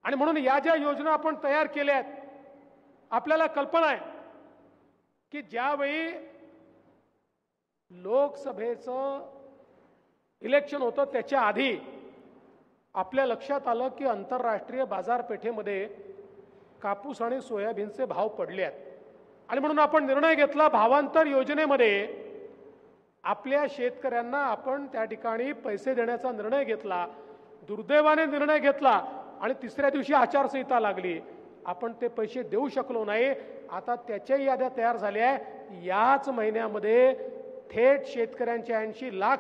आणि म्हणून या ज्या योजना आपण तयार केल्या आहेत, आपल्याला कल्पना आहे की ज्यावेळी लोकसभेचं इलेक्शन होतं त्याच्या आधी आपल्या लक्षात आलं की आंतरराष्ट्रीय बाजारपेठेमध्ये कापूस आणि सोयाबीनचे भाव पडले आहेत आणि म्हणून आपण निर्णय घेतला भावांतर योजनेमध्ये आपल्या शेतकऱ्यांना आपण त्या ठिकाणी पैसे देण्याचा निर्णय घेतला। दुर्दैवाने निर्णय घेतला आणि तिसऱ्या दिवशी आचारसंहिता लागली, आपण ते पैसे देऊ शकलो नाही। आता त्याच्या याद्या तयार झाल्या आहे। याच महिन्यामध्ये थेट शेतकऱ्यांच्या 80 लाख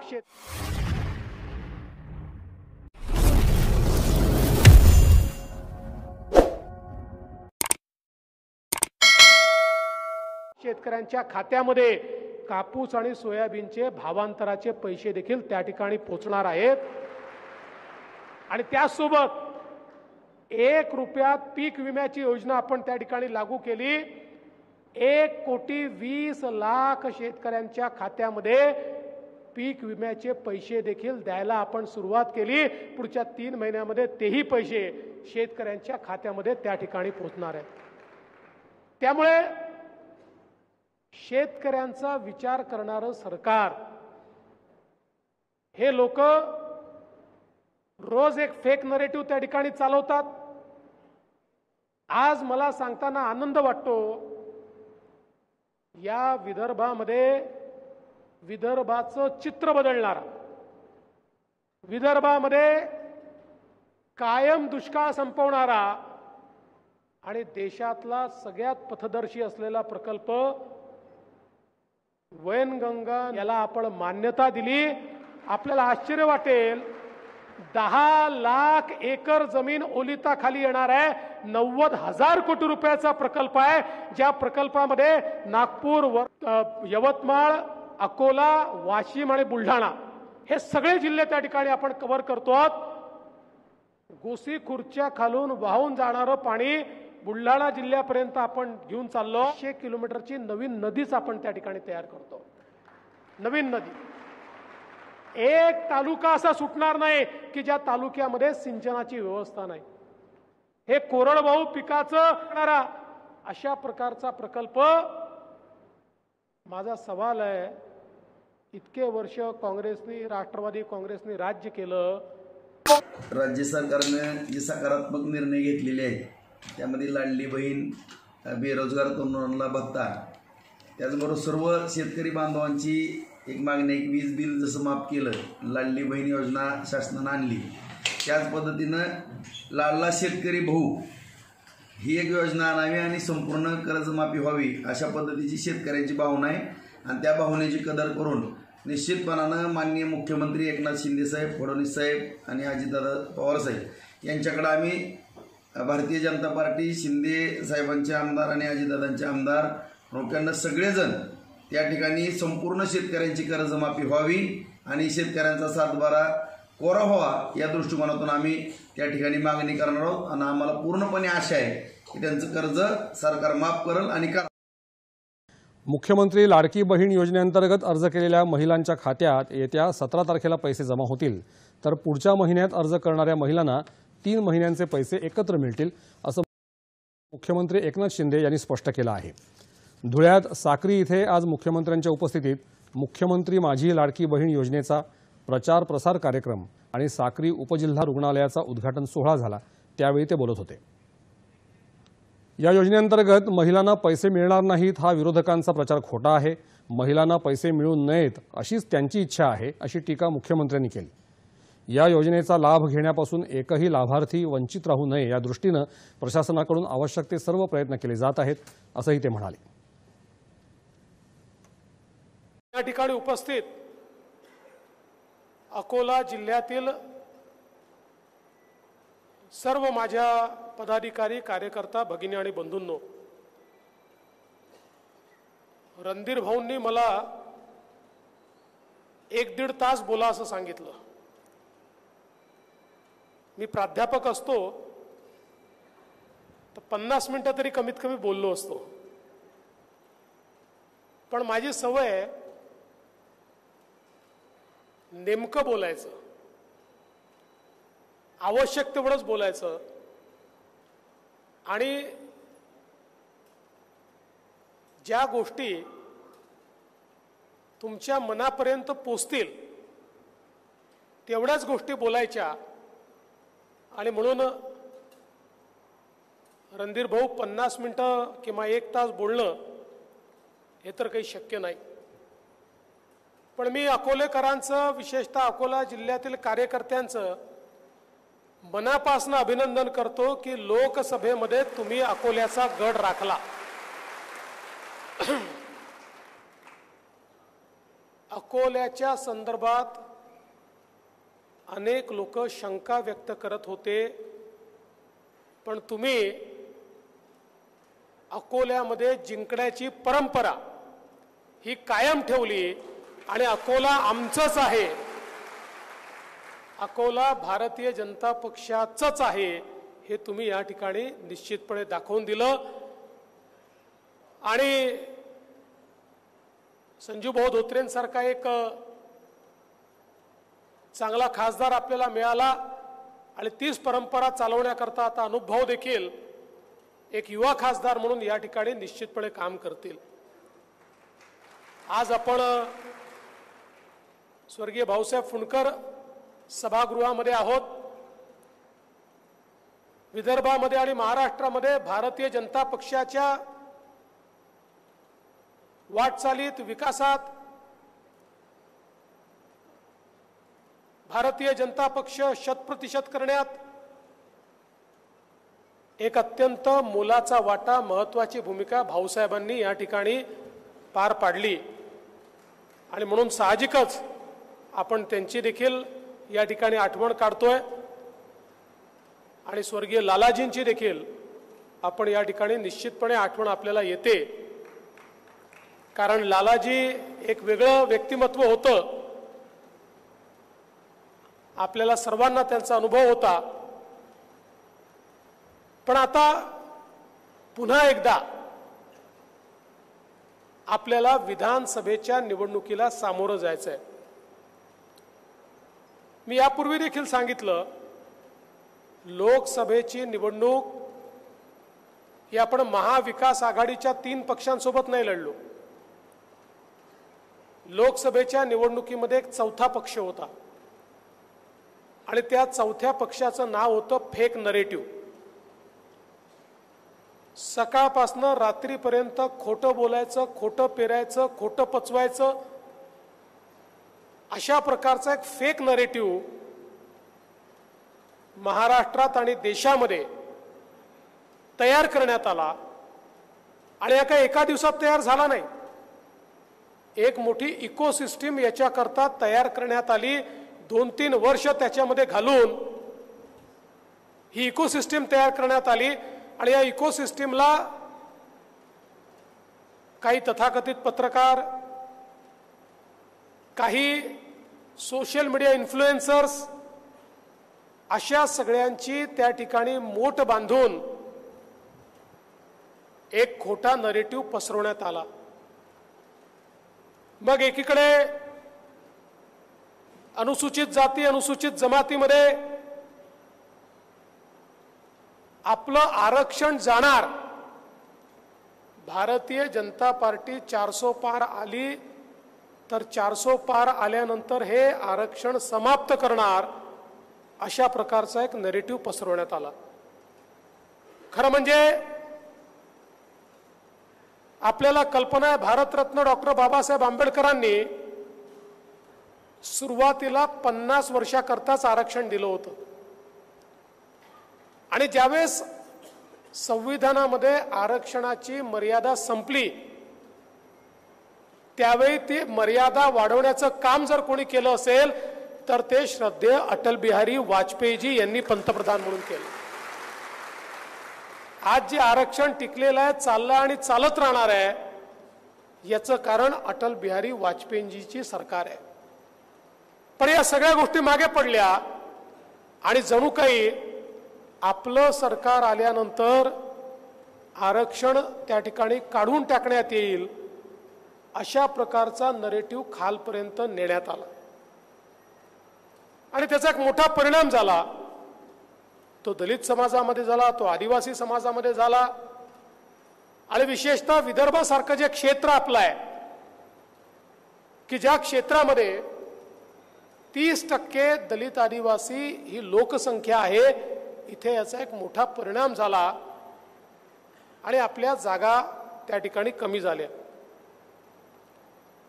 शेतकऱ्यांच्या खात्यामध्ये कापूस आणि सोयाबीनचे भावांतराचे पैसे देखील त्या ठिकाणी पोहोचणार आहेत आणि त्यासोबत 1 रुपयात पीक विम्याची योजना आपण त्या ठिकाणी लागू केली। 1,20,00,000 शेतकऱ्यांच्या खात्यामध्ये पीक विम्याचे पैसे देखील द्यायला आपण सुरुवात केली। पुढच्या 3 महिन्यामध्ये तेही पैसे शेतकऱ्यांच्या खात्यामध्ये त्या ठिकाणी पोहोचणार आहेत। त्यामुळे शेतकऱ्यांचा विचार करणारं सरकार, हे लोक रोज एक फेक नरेटिव्ह त्या ठिकाणी चालवतात। आज मला सांगताना आनंद वाटतो, या विदर्भामध्ये विदर्भाचं चित्र बदलणारा, विदर्भामध्ये कायम दुष्काळ संपवणारा आणि देशातला सगळ्यात पथदर्शी असलेला प्रकल्प वैनगंगा याला आपण मान्यता दिली। आपल्याला आश्चर्य वाटेल, 10 लाख एकर जमीन ओलिताखाली येणार आहे। 90,000 कोटी रुपयाचा प्रकल्प आहे, ज्या प्रकल्पामध्ये नागपूर, यवतमाळ, अकोला, वाशिम आणि बुलढाणा हे सगळे जिल्हे त्या ठिकाणी आपण कव्हर करतो आहोत। गोसीखुर्दच्या खालून वाहून जाणारं पाणी बुलढाणा जिल्ह्यापर्यंत आपण घेऊन चाललो। 100 किलोमीटरची नवीन नदीच आपण त्या ठिकाणी तयार करतो, नवीन नदी। एक तालुका असा सुटणार नाही की ज्या तालुक्यामध्ये सिंचनाची व्यवस्था नाही। हे कोरडवाहू पिकाचं करणारा अशा प्रकारचा प्रकल्प। माझा सवाल आहे, इतके वर्ष काँग्रेसने, राष्ट्रवादी काँग्रेसने राज्य केलं, राज्य सरकारने जे सकारात्मक निर्णय घेतलेले आहेत त्यामध्ये लाडली बहीण, बेरोजगार तरुणांना भत्ता, त्याचबरोबर सर्व शेतकरी बांधवांची एक मागणी आहे की वीज बिल जसं माफ केलं, लाडली बहीण योजना शासनानं आणली, त्याच पद्धतीनं लाडला शेतकरी भाऊ ही एक योजना आणावी आणि संपूर्ण कर्जमाफी व्हावी अशा पद्धतीची शेतकऱ्यांची भावना आहे आणि त्या भावनेची कदर करून निश्चितपणानं माननीय मुख्यमंत्री एकनाथ शिंदे साहेब, फडणवीस साहेब आणि अजितदादा पवार साहेब यांच्याकडे आम्ही भारतीय जनता पार्टी, शिंदे साहेबांचे आमदार आणि अजितदादांचे आमदार नौक्यांना सगळेजण त्या ठिकाणी संपूर्ण शेतकऱ्यांची कर्जमाफी व्हावी आणि शेतकऱ्यांचा सातबारा कोरा व्हावा या दृष्टिकोनातून आम्ही त्या ठिकाणी मागणी करणार आहोत आणि आम्हाला पूर्णपणे आशा आहे की त्यांचं कर्ज सरकार माफ करेल आणि मुख्यमंत्री लाडकी बहीण योजनेअंतर्गत अर्ज केलेल्या महिलांच्या खात्यात येत्या 17 तारखेला पैसे जमा होतील, तर पुढच्या महिन्यात अर्ज करणाऱ्या महिलांना 3 महिन्यांचे पैसे एकत्र मिळतील असं मुख्यमंत्री एकनाथ शिंदे यांनी स्पष्ट केलं आहे। धुळ्यात साक्री इथे आज मुख्यमंत्र्यांच्या उपस्थितीत मुख्यमंत्री माझी लाडकी बहीण योजनेचा प्रचार प्रसार कार्यक्रम आणि साक्री उपजिल्हा रुग्णालयाचा उद्घाटन सोहळा झाला, त्यावेळी ते बोलत होते। या योजनेअंतर्गत महिलांना पैसे मिळणार नाहीत हा विरोधकांचा प्रचार खोटा आहे। महिलांना पैसे मिळू नयेत अशीच त्यांची इच्छा आहे, अशी टीका मुख्यमंत्र्यांनी केली। या योजनेचा लाभ घेण्यापासून एकही लाभार्थी वंचित राहू नये या दृष्टीने प्रशासनाकडून आवश्यक ते सर्व प्रयत्न केले जात आहेत, असंही ते म्हणाले। या ठिकाणी उपस्थित अकोला जिल्ह्यातील सर्व माझ्या पदाधिकारी, कार्यकर्ता, भगिनी आणि बंधूंनो, रणधीर भाऊंनी मला 1-1.5 तास बोला असं सांगितलं। मी प्राध्यापक असतो तर 50 मिनिटं तरी कमीत कमी बोललो असतो, पण माझी सवय आहे नेमकं बोलायचं, आवश्यक तेवढंच बोलायचं आणि ज्या गोष्टी तुमच्या मनापर्यंत पोचतील तेवढ्याच गोष्टी बोलायच्या. आणि म्हणून रणधीर भाऊ 50 मिनिटं किंवा 1 तास बोलणं हे तर काही शक्य नाही. पण मी अकोलेकरांचं, विशेषतः अकोला जिल्ह्यातील कार्यकर्त्यांचं मनापासून अभिनंदन करतो की लोकसभेमध्ये तुम्ही अकोल्याचा गड राखला. अकोल्याच्या संदर्भात अनेक लोक शंका व्यक्त करत होते, पण तुम्ही अकोल्यामध्ये जिंकण्याची परंपरा ही कायम ठेवली आणि अकोला आमचंच आहे, अकोला भारतीय जनता पक्षाचंच आहे हे तुम्ही या ठिकाणी निश्चितपणे दाखवून दिलं. आणि संजूभाऊ धोत्रेंसारखा एक चांगला खासदार आपल्याला मिळाला आणि तीच परंपरा चालवण्याकरता आता अनुभव देखील एक युवा खासदार म्हणून या ठिकाणी निश्चितपणे काम करतील. आज आपण स्वर्गीय भाऊसाहेब फुंडकर सभागृहामध्ये आहोत. विदर्भामध्ये आणि महाराष्ट्रामध्ये भारतीय जनता पक्षाच्या वाटचालीत, विकासात भारतीय जनता पक्ष 100% करण्यात एक अत्यंत मोलाचा वाटा, महत्त्वाची भूमिका भाऊसाहेबांनी या ठिकाणी पार पाडली. आणि म्हणून साहजिकच आपण त्यांची देखील या ठिकाणी आठवण काढतोय आणि स्वर्गीय लालाजींची देखील आपण या ठिकाणी निश्चितपणे आठवण आपल्याला येते. कारण लालाजी एक वेगळं व्यक्तिमत्व होतं, आपल्याला सर्वांना त्यांचा अनुभव होता. पण आता पुन्हा एकदा आपल्याला विधानसभेच्या निवडणुकीला सामोरं जायचंय. मी यापूर्वी देखील सांगितलं, लोकसभेची निवडणूक ही आपण महाविकास आघाडीच्या 3 पक्षांसोबत नाही लढलो. लोकसभेच्या निवडणुकीमध्ये एक चौथा पक्ष होता आणि त्या चौथ्या पक्षाचं नाव होतं फेक नरेटिव्ह. सकाळपासनं रात्रीपर्यंत खोटं बोलायचं, खोटं पेरायचं, खोटं पचवायचं, अशा प्रकारचा एक फेक नरेटिव्ह महाराष्ट्रात आणि देशामध्ये तयार करण्यात आला. आणि या काही एका दिवसात तयार झाला नाही, एक मोठी इकोसिस्टीम याच्याकरता तयार करण्यात आली. 2-3 वर्ष त्याच्यामध्ये घालून ही इकोसिस्टीम तयार करण्यात आली. आणि या इकोसिस्टीमला काही तथाकथित पत्रकार, काही सोशल मीडिया इन्फ्लुएन्सर्स, अशा सगळ्यांची त्या ठिकाणी मोठ बांधून एक खोटा नरेटिव्ह पसरवण्यात आला. मग एकीकडे अनुसूचित जाती, अनुसूचित जमातीमध्ये आपलं आरक्षण जाणार, भारतीय जनता पार्टी 400 पार आली तर 400 पार आल्यानंतर हे आरक्षण समाप्त करणार, अशा प्रकारचा एक नरेटिव्ह पसरवण्यात आला. खरं म्हणजे आपल्याला कल्पना आहे, भारतरत्न डॉक्टर बाबासाहेब आंबेडकरांनी सुरुवातीला 50 वर्षाकरताच आरक्षण दिलं होतं. आणि ज्यावेळेस संविधानामध्ये आरक्षणाची मर्यादा संपली, त्यावेळी ती मर्यादा वाढवण्याचं काम जर कोणी केलं असेल तर ते श्रद्धेय अटल बिहारी वाजपेयीजी यांनी पंतप्रधान म्हणून केलं. आज जे आरक्षण टिकलेलं आहे, चाललं आणि चालत राहणार आहे, याचं कारण अटल बिहारी वाजपेयीजीची सरकार आहे. पण या सगळ्या गोष्टी मागे पडल्या आणि जणू काही आपलं सरकार आल्यानंतर आरक्षण त्या ठिकाणी काढून टाकण्यात येईल, अशा प्रकारचा नरेटिव्ह खालपर्यंत नेण्यात आला. आणि त्याचा एक मोठा परिणाम झाला. तो दलित समाजामध्ये झाला, तो आदिवासी समाजामध्ये झाला, आणि विशेषतः विदर्भासारखं जे क्षेत्र आपलं आहे की ज्या क्षेत्रामध्ये 30% दलित आदिवासी ही लोकसंख्या आहे, इथे याचा एक मोठा परिणाम झाला आणि आपल्या जागा त्या ठिकाणी कमी झाल्या.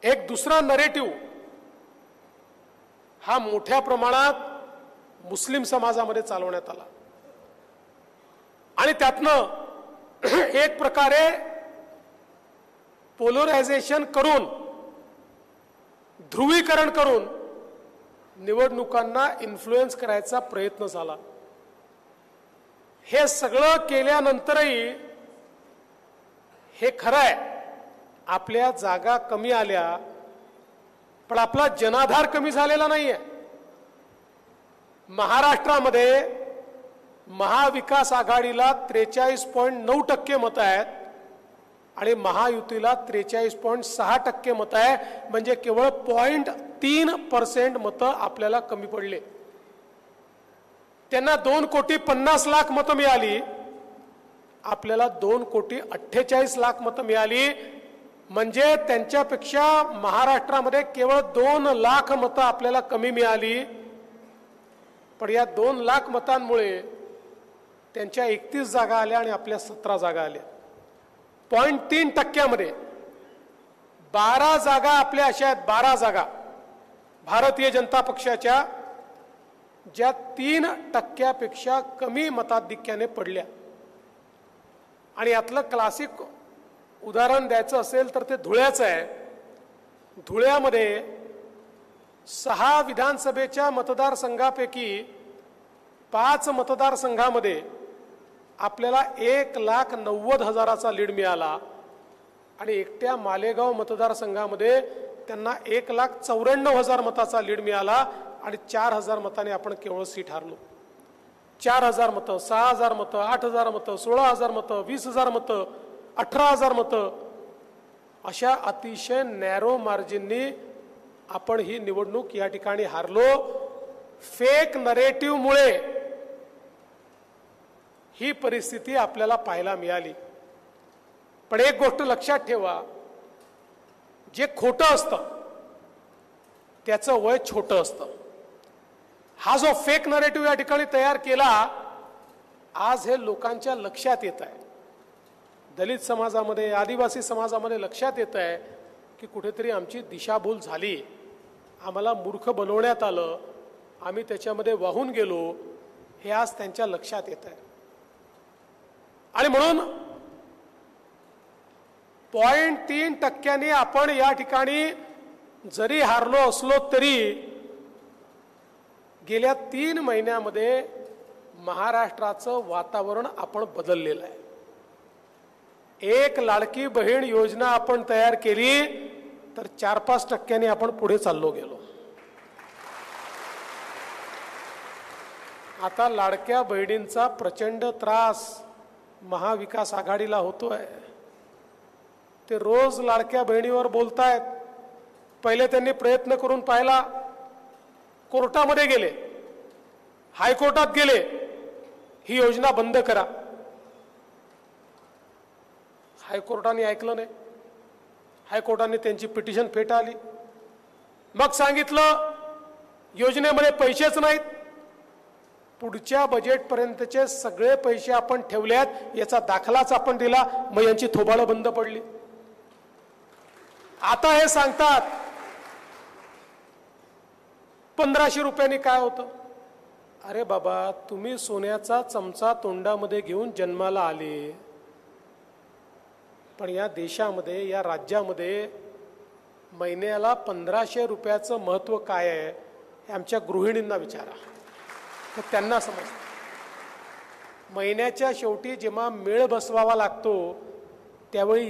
एक दुसरा नरेटिव्ह हा मोठ्या प्रमाणात मुस्लिम समाजामध्ये चालवण्यात आला आणि त्यातनं एक प्रकारे पोलरायझेशन करून, ध्रुवीकरण करून निवडणुकांना इन्फ्लुएन्स करायचा प्रयत्न झाला. हे सगळं केल्यानंतरही हे खरं आहे, आपल्या जागा कमी आल्या, पण आपला जनाधार कमी झालेला नाहीये. महाराष्ट्रामध्ये महाविकास आघाडीला 43.9% मतं आहेत आणि महायुतीला 43.6% मतं आहे, म्हणजे केवळ 0.3% मतं आपल्याला कमी पडले. त्यांना 2,50,00,000 मतं मिळाली, आपल्याला 2,48,00,000 मतं मिळाली, म्हणजे त्यांच्यापेक्षा महाराष्ट्रामध्ये केवळ 2,00,000 मतं आपल्याला कमी मिळाली. पण या 2,00,000 मतांमुळे त्यांच्या 31 जागा आल्या आणि आपल्या 17 जागा आल्या. 0.3% 12 जागा आपल्या अशा आहेत, 12 जागा भारतीय जनता पक्षाच्या, ज्या 3% कमी मताधिक्याने पडल्या. आणि यातलं क्लासिक उदाहरण द्यायचं असेल तर ते धुळ्याचं आहे. धुळ्यामध्ये 6 विधानसभेच्या मतदारसंघापैकी 5 मतदारसंघामध्ये आपल्याला 1,90,000चा लीड मिळाला आणि एकट्या मालेगाव मतदारसंघामध्ये त्यांना 1,94,000 मताचा लीड मिळाला आणि 4,000 मताने आपण केवळ सीट हारलो. 4,000 मतं, 6,000 मतं, 8,000 मतं, 16,000 मतं, 20,000 मतं, 18,000 मतं, अशा अतिशय नॅरो मार्जिननी आपण ही निवडणूक या ठिकाणी हारलो. फेक नरेटिव्हमुळे ही परिस्थिती आपल्याला पाहायला मिळाली. पण एक गोष्ट लक्षात ठेवा, जे खोटं असतं त्याचं वय छोटं असतं. हा जो फेक नरेटिव्ह या ठिकाणी तयार केला, आज हे लोकांच्या लक्षात येत आहे, दलित समाजामध्ये, आदिवासी समाजामध्ये लक्षात येत आहे की कुठेतरी आमची दिशाभूल झाली, आम्हाला मूर्ख बनवण्यात आलं, आम्ही त्याच्यामध्ये वाहून गेलो, हे आज त्यांच्या लक्षात येत आहे. आणि म्हणून 0.3% आपण या ठिकाणी जरी हारलो असलो तरी गेल्या 3 महिन्यामध्ये महाराष्ट्राचं वातावरण आपण बदललेलं आहे. एक लाडकी बहीण योजना आपण तयार केली तर 4-5% आपण पुढे चाललो गेलो. आता लाडक्या बहिणींचा प्रचंड त्रास महाविकास आघाडीला होतोय. ते रोज लाडक्या बहिणीवर बोलतायत. पहिले त्यांनी प्रयत्न करून पाहिला, कोर्टामध्ये गेले, हायकोर्टात गेले, ही योजना बंद करा. हायकोर्टाने ऐकलं नाही. हायकोर्टाने त्यांची पिटिशन फेटाळली. मग सांगितलं योजनेमध्ये पैसेच नाहीत, पुढच्या बजेटपर्यंतचे सगळे पैसे आपण ठेवल्यात, याचा दाखलाच आपण दिला, मग यांची थोबाडं बंद पडली. आता हे सांगतात 1,500 रुपयांनी काय होतं. अरे बाबा, तुम्ही सोन्याचा चमचा तोंडामध्ये घेऊन जन्माला आले, पण या देशामध्ये, या राज्यामध्ये महिन्याला 1,500 रुपयाचं महत्त्व काय आहे हे आमच्या गृहिणींना विचारा, तर त्यांना समजतं. महिन्याच्या शेवटी जेव्हा मेळ बसवावा लागतो त्यावेळी